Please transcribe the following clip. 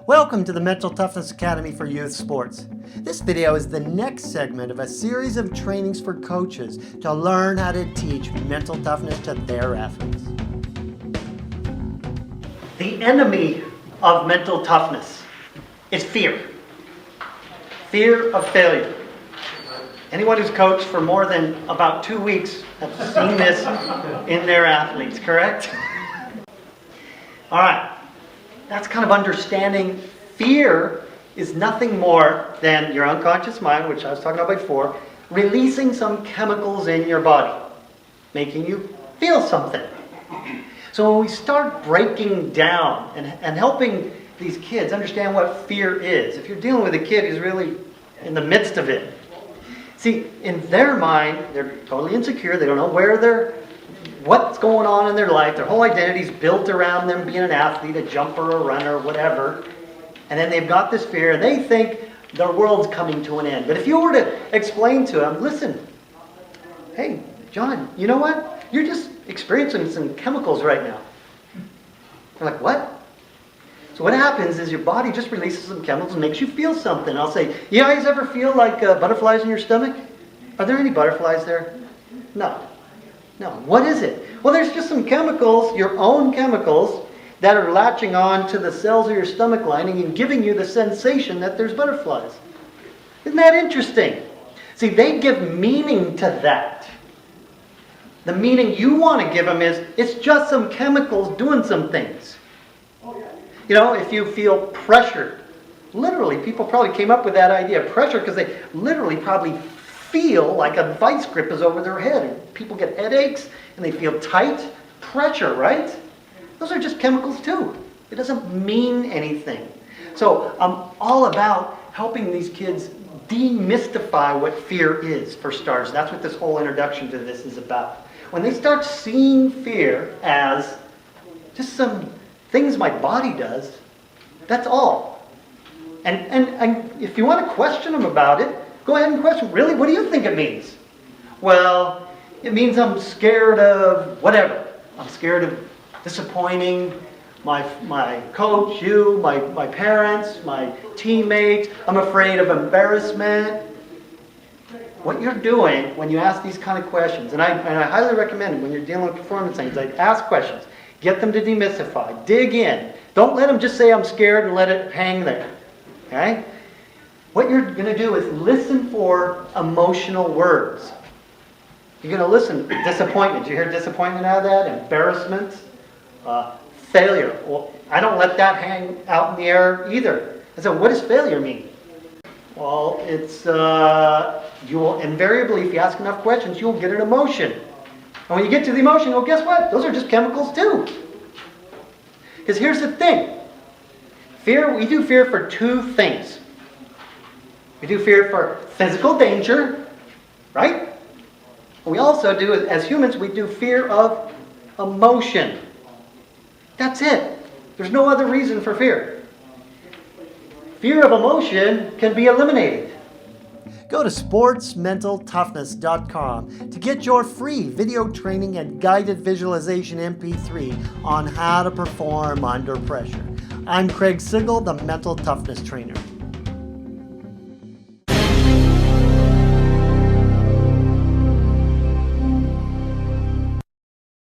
Welcome to the Mental Toughness Academy for Youth Sports. This video is the next segment of a series of trainings for coaches to learn how to teach mental toughness to their athletes. The enemy of mental toughness is fear. Fear of failure. Anyone who's coached for more than about 2 weeks have seen this in their athletes, correct? All right. That's kind of understanding fear is nothing more than your unconscious mind, which I was talking about before, releasing some chemicals in your body, making you feel something. So when we start breaking down and helping these kids understand what fear is, if you're dealing with a kid who's really in the midst of it, see, in their mind, they're totally insecure, they don't know what's going on in their life. Their whole identity is built around them being an athlete, a jumper, a runner, whatever. And then they've got this fear, and they think their world's coming to an end. But if you were to explain to them, listen, hey, John, you know what? You're just experiencing some chemicals right now. They're like, what? So what happens is your body just releases some chemicals and makes you feel something. I'll say, you guys ever feel like butterflies in your stomach? Are there any butterflies there? No. No. What is it? Well, there's just some chemicals, your own chemicals, that are latching on to the cells of your stomach lining and giving you the sensation that there's butterflies. Isn't that interesting? See, they give meaning to that. The meaning you want to give them is, it's just some chemicals doing some things. You know, if you feel pressured, literally, people probably came up with that idea, pressure, because they literally probably feel like a vice grip is over their head. People get headaches and they feel tight. Pressure, right? Those are just chemicals too. It doesn't mean anything. So I'm all about helping these kids demystify what fear is, for starters. That's what this whole introduction to this is about. When they start seeing fear as just some things my body does, that's all. And if you want to question them about it, go ahead and question, really, what do you think it means? Well, it means I'm scared of whatever. I'm scared of disappointing my coach, you, my parents, my teammates. I'm afraid of embarrassment. What you're doing when you ask these kind of questions, and I highly recommend when you're dealing with performance anxiety, ask questions. Get them to demystify. Dig in. Don't let them just say I'm scared and let it hang there. Okay? What you're going to do is listen for emotional words. You're going to listen. Disappointment. You hear disappointment out of that? Embarrassment. Failure. Well, I don't let that hang out in the air either. And so what does failure mean? Well, it's, you will invariably, if you ask enough questions, you'll get an emotion. And when you get to the emotion, well, guess what? Those are just chemicals too. Because here's the thing. Fear, we do fear for two things. We do fear for physical danger, right? We also do, as humans, we do fear of emotion. That's it. There's no other reason for fear. Fear of emotion can be eliminated. Go to sportsmentaltoughness.com to get your free video training and guided visualization MP3 on how to perform under pressure. I'm Sigl, the Mental Toughness Trainer.